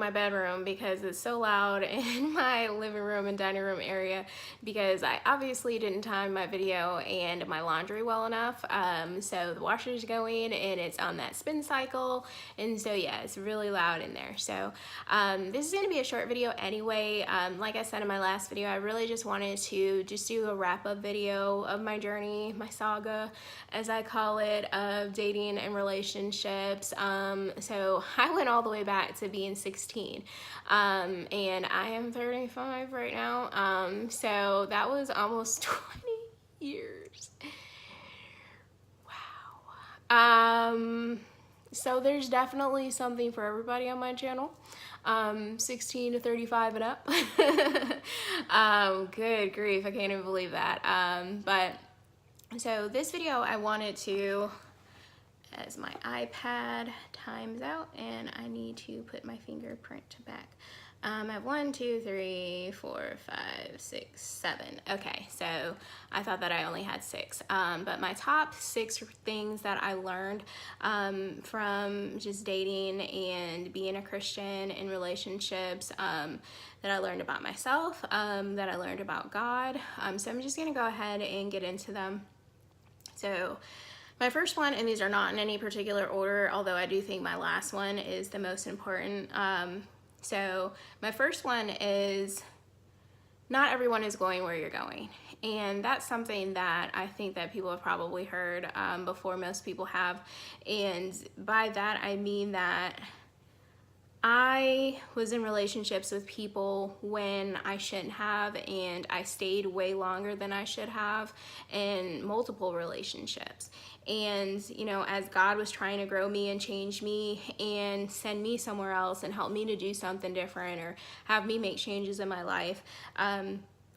my bedroom because it's so loud in my living room and dining room area, because I obviously didn't time my video and my laundry well enough. So the washer's going and it's on that spin cycle, and so yeah, it's really loud in there. So this is going to be a short video anyway. Like I said in my last video, I really just wanted to just do a wrap-up video of my journey, my saga, as I call it, of dating and relationships. So I went all the way back to being 16, and I am 35 right now. So that was almost 20 years. Wow. So there's definitely something for everybody on my channel. 16 to 35 and up. Good grief, I can't even believe that. But so this video I wanted to, as my iPad times out and I need to put my fingerprint back. I have 1, 2, 3, 4, 5, 6, 7. Okay, so I thought that I only had 6. But my top 6 things that I learned from just dating and being a Christian in relationships, that I learned about myself, that I learned about God. So I'm just gonna go ahead and get into them. So my first one, and these are not in any particular order, although I do think my last one is the most important. So my first one is, not everyone is going where you're going. And that's something that I think that people have probably heard before most people have. And by that, I mean that I was in relationships with people when I shouldn't have, and I stayed way longer than I should have in multiple relationships. And, you know, as God was trying to grow me and change me and send me somewhere else and help me to do something different or have me make changes in my life,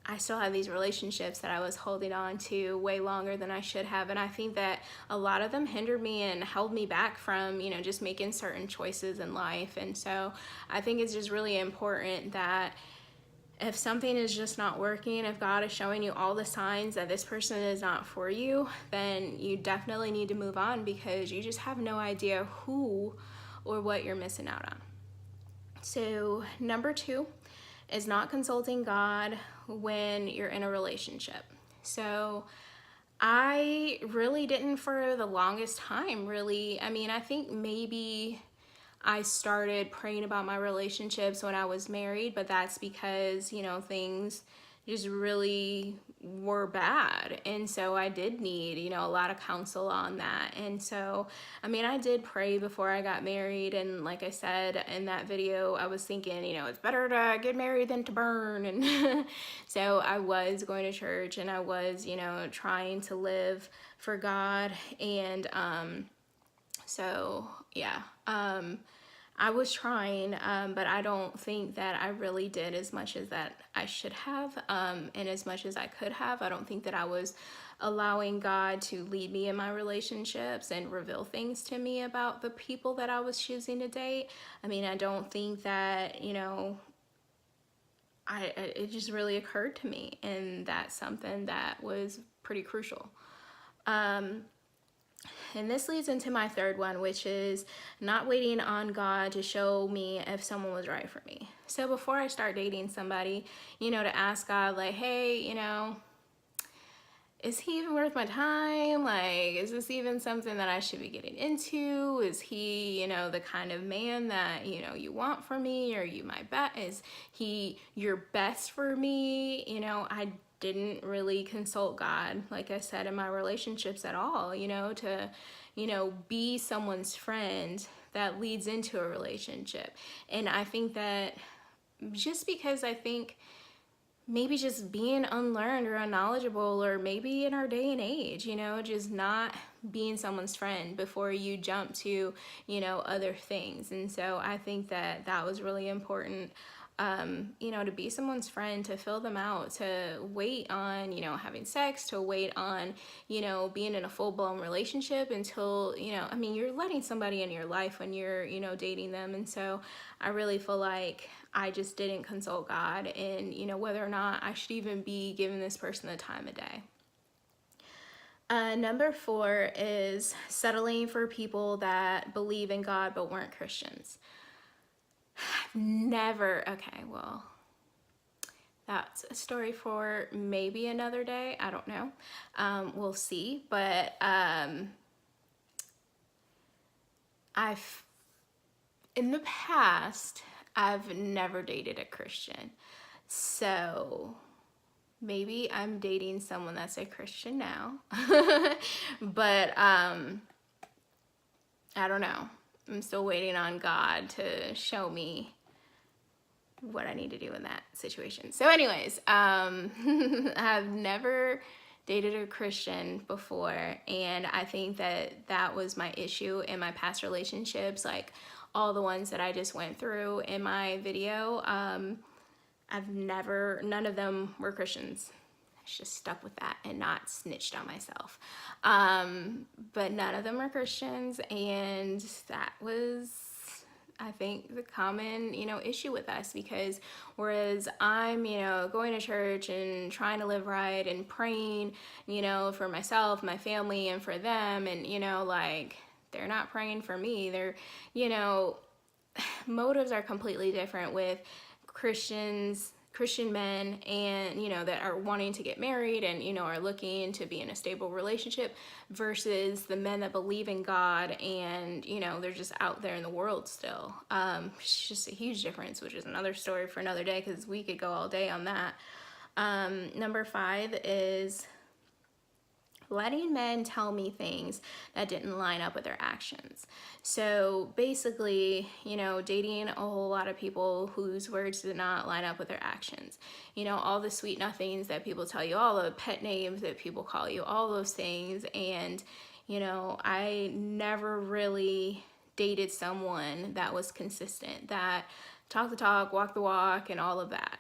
I still have these relationships that I was holding on to way longer than I should have. And I think that a lot of them hindered me and held me back from, you know, just making certain choices in life. And so I think it's just really important that if something is just not working, if God is showing you all the signs that this person is not for you, then you definitely need to move on, because you just have no idea who or what you're missing out on. So number 2 is not consulting God when you're in a relationship. So I really didn't for the longest time, really. I mean, I think maybe I started praying about my relationships when I was married, but that's because, you know, things just really were bad. And so I did need, you know, a lot of counsel on that. And so, I mean, I did pray before I got married. And like I said in that video, I was thinking, you know, it's better to get married than to burn. And so I was going to church and I was, you know, trying to live for God. And so yeah, I was trying, but I don't think that I really did as much as that I should have, and as much as I could have. I don't think that I was allowing God to lead me in my relationships and reveal things to me about the people that I was choosing to date. I mean, I don't think that, you know, it just really occurred to me, and that's something that was pretty crucial. And this leads into my third one, which is not waiting on God to show me if someone was right for me. So before I start dating somebody, you know, to ask God, like, hey, you know, is he even worth my time? Like, is this even something that I should be getting into? Is he, you know, the kind of man that, you know, you want for me? Are you my best? Is he your best for me? You know, I didn't really consult God, like I said, in my relationships at all, you know, to, you know, be someone's friend that leads into a relationship. And I think that just because I think maybe just being unlearned or unknowledgeable, or maybe in our day and age, you know, just not being someone's friend before you jump to, you know, other things. And so I think that that was really important. You know, to be someone's friend, to fill them out, to wait on, you know, having sex, to wait on, you know, being in a full-blown relationship until, you know, I mean, you're letting somebody in your life when you're, you know, dating them. And so I really feel like I just didn't consult God in, you know, whether or not I should even be giving this person the time of day. Number 4 is settling for people that believe in God but weren't Christians. Never, okay, well, that's a story for maybe another day. I don't know. We'll see. But in the past, I've never dated a Christian. So maybe I'm dating someone that's a Christian now. But I don't know. I'm still waiting on God to show me what I need to do in that situation. So anyways, I've never dated a Christian before, and I think that that was my issue in my past relationships, like all the ones that I just went through in my video. None of them were Christians. I just stuck with that and not snitched on myself. But none of them were Christians, and that was, I think, the common, issue with us, because whereas I'm, going to church and trying to live right and praying, for myself, my family, and for them, and, like, they're not praying for me. They're, motives are completely different with Christian men, and that are wanting to get married and are looking to be in a stable relationship, versus the men that believe in God and they're just out there in the world still. It's just a huge difference, which is another story for another day, because we could go all day on that. Number 5 is letting men tell me things that didn't line up with their actions. So basically, dating a whole lot of people whose words did not line up with their actions. All the sweet nothings that people tell you, all the pet names that people call you, all those things. And, I never really dated someone that was consistent, that talk the talk, walk the walk, and all of that.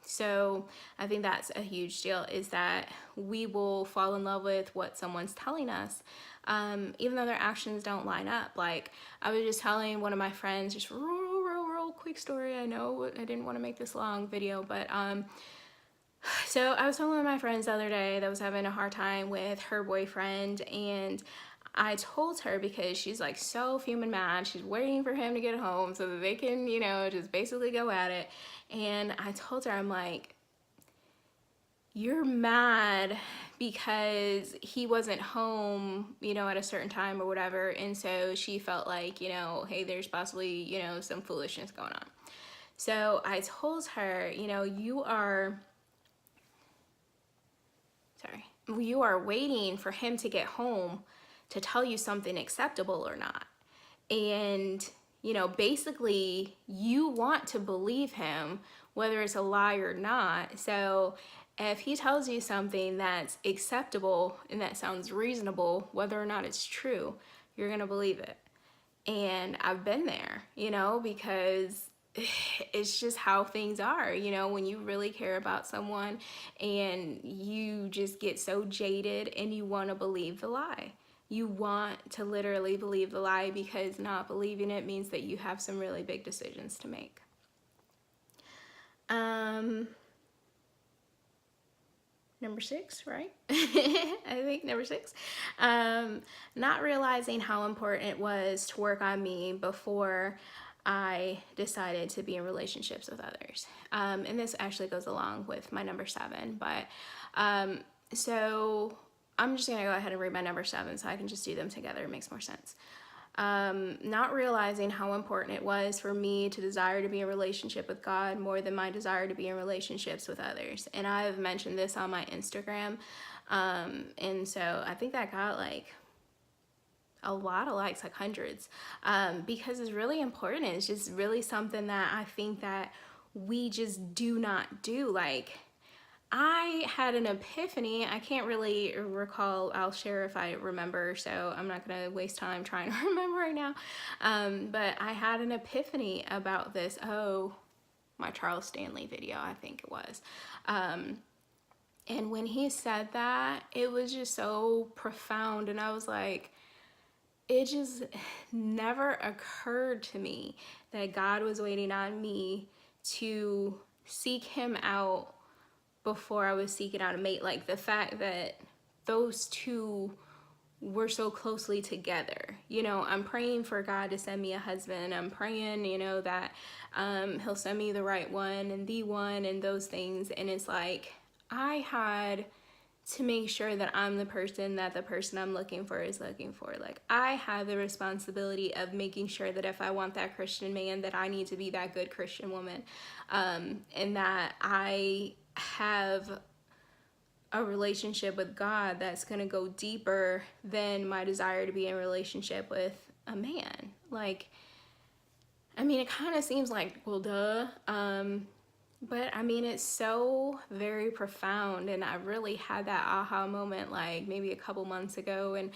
So I think that's a huge deal, is that we will fall in love with what someone's telling us, even though their actions don't line up. Like, I was just telling one of my friends, just real quick story. I know I didn't want to make this long video, but so I was telling one of my friends the other day that was having a hard time with her boyfriend, and I told her, because she's like so fuming mad, she's waiting for him to get home so that they can, just basically go at it. And I told her, I'm like, you're mad because he wasn't home, at a certain time or whatever. And so she felt like, hey, there's possibly, some foolishness going on. So I told her, you are waiting for him to get home to tell you something acceptable or not. And, basically you want to believe him, whether it's a lie or not. So if he tells you something that's acceptable and that sounds reasonable, whether or not it's true, you're going to believe it. And I've been there, because it's just how things are, when you really care about someone and you just get so jaded and you want to believe the lie. You want to literally believe the lie, because not believing it means that you have some really big decisions to make. Number 6, right? I think number 6. Not realizing how important it was to work on me before I decided to be in relationships with others. And this actually goes along with my number 7, but so I'm just gonna go ahead and read my number 7 so I can just do them together. It makes more sense. Not realizing how important it was for me to desire to be in a relationship with God more than my desire to be in relationships with others. And I've mentioned this on my Instagram. And so I think that got like a lot of likes, like hundreds, because it's really important. It's just really something that I think that we just do not do. Like, I had an epiphany. I can't really recall. I'll share if I remember, so I'm not going to waste time trying to remember right now. But I had an epiphany about this. Oh, my Charles Stanley video, I think it was. And when he said that, it was just so profound. And I was like, it just never occurred to me that God was waiting on me to seek him out before I was seeking out a mate. Like, the fact that those two we're so closely together. You know, I'm praying for God to send me a husband. I'm praying, you know, that he'll send me the right one and the one and those things. And it's like, I had to make sure that I'm the person that the person I'm looking for is looking for. Like, I have the responsibility of making sure that if I want that Christian man, that I need to be that good Christian woman, and that I have a relationship with God that's going to go deeper than my desire to be in a relationship with a man. Like, I mean, it kind of seems like, well, duh. But I mean, it's so very profound. And I really had that aha moment like maybe a couple months ago. And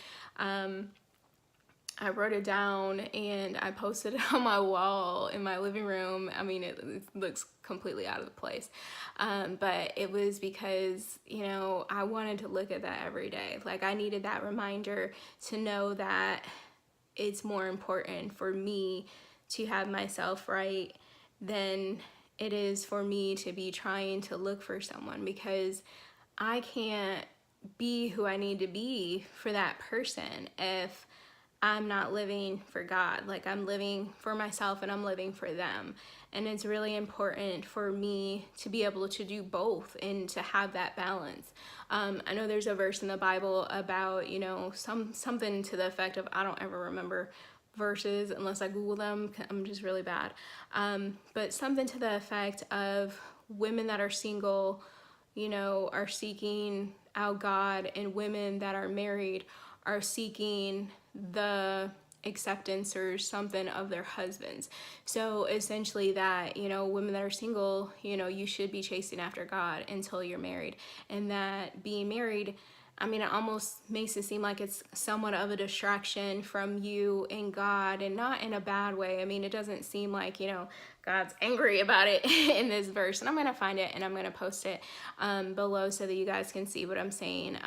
I wrote it down and I posted it on my wall in my living room. I mean, it looks completely out of the place. But it was because, you know, I wanted to look at that every day. Like, I needed that reminder to know that it's more important for me to have myself right than it is for me to be trying to look for someone, because I can't be who I need to be for that person if I'm not living for God. Like, I'm living for myself and I'm living for them. And it's really important for me to be able to do both and to have that balance. I know there's a verse in the Bible about, you know, something to the effect of, I don't ever remember verses unless I Google them. I'm just really bad. But something to the effect of women that are single, you know, are seeking out God, and women that are married are seeking the acceptance or something of their husbands. So essentially that, you know, women that are single, you know, you should be chasing after God until you're married. And that being married, I mean, it almost makes it seem like it's somewhat of a distraction from you and God, and not in a bad way. I mean, it doesn't seem like, you know, God's angry about it in this verse. And I'm going to find it and I'm going to post it below so that you guys can see what I'm saying.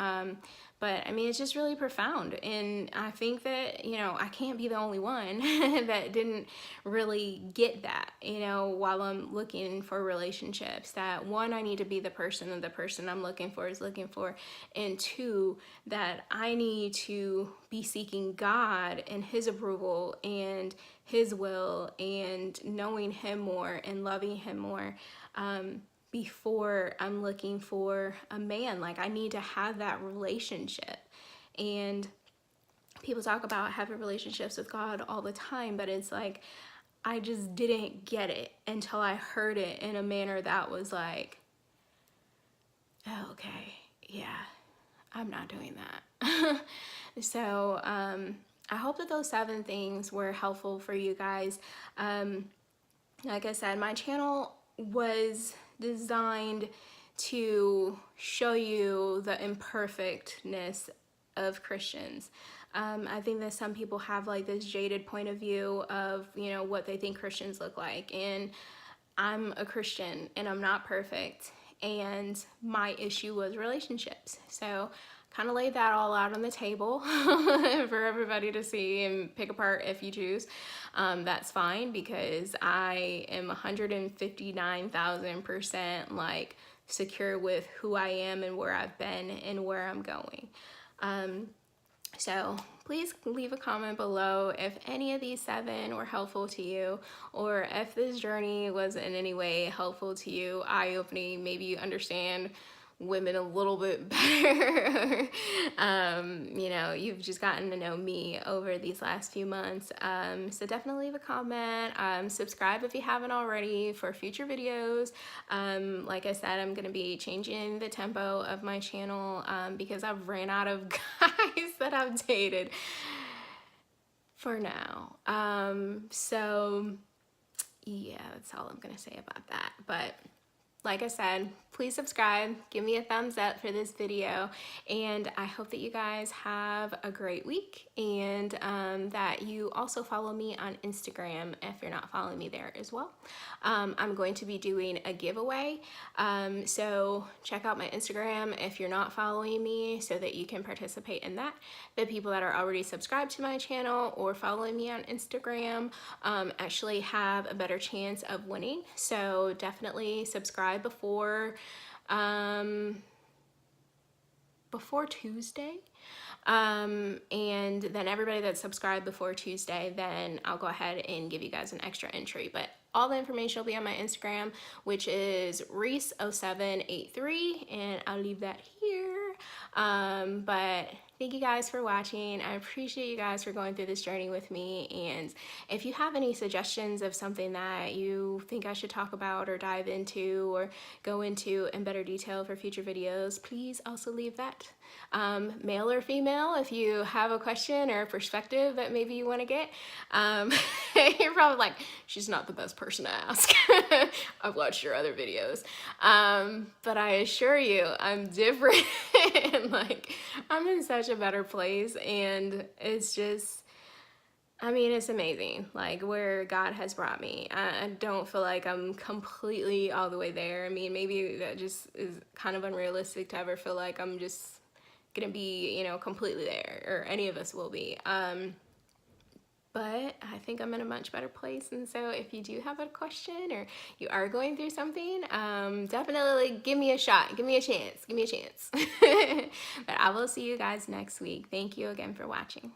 But I mean, it's just really profound. And I think that, you know, I can't be the only one that didn't really get that, you know, while I'm looking for relationships. That one, I need to be the person that the person I'm looking for is looking for. And two, that I need to be seeking God and his approval and his will and knowing him more and loving him more. Before I'm looking for a man. Like, I need to have that relationship. And people talk about having relationships with God all the time, but it's like, I just didn't get it until I heard it in a manner that was like, oh, okay, yeah, I'm not doing that. So I hope that those 7 things were helpful for you guys. Like I said, my channel was designed to show you the imperfectness of Christians. I think that some people have like this jaded point of view of, you know, what they think Christians look like. And I'm a Christian and I'm not perfect. And my issue was relationships. So kind of laid that all out on the table for everybody to see and pick apart if you choose. That's fine, because I am 159,000% like secure with who I am and where I've been and where I'm going. So please leave a comment below if any of these 7 were helpful to you, or if this journey was in any way helpful to you, eye-opening, maybe you understand women a little bit better. You know, you've just gotten to know me over these last few months. So definitely leave a comment. Subscribe if you haven't already for future videos. Like I said, I'm going to be changing the tempo of my channel because I've ran out of guys that I've dated for now. So yeah, that's all I'm going to say about that. But like I said, please subscribe, give me a thumbs up for this video, and I hope that you guys have a great week, and that you also follow me on Instagram if you're not following me there as well. I'm going to be doing a giveaway, so check out my Instagram if you're not following me so that you can participate in that. The people that are already subscribed to my channel or following me on Instagram actually have a better chance of winning, so definitely subscribe before before Tuesday. And then everybody that's subscribed before Tuesday, then I'll go ahead and give you guys an extra entry. But all the information will be on my Instagram, which is Reese0783, and I'll leave that here. But thank you guys for watching. I appreciate you guys for going through this journey with me. And if you have any suggestions of something that you think I should talk about or dive into or go into in better detail for future videos, please also leave that. Male or female, if you have a question or a perspective that maybe you want to get. You're probably like, she's not the best person to ask. I've watched your other videos. But I assure you, I'm different. And like, I'm in such a better place, and it's just, I mean, it's amazing, like, where God has brought me. I don't feel like I'm completely all the way there. I mean, maybe that just is kind of unrealistic to ever feel like I'm just gonna be, you know, completely there, or any of us will be. But I think I'm in a much better place. And so if you do have a question or you are going through something, definitely give me a shot, give me a chance, give me a chance. But I will see you guys next week. Thank you again for watching.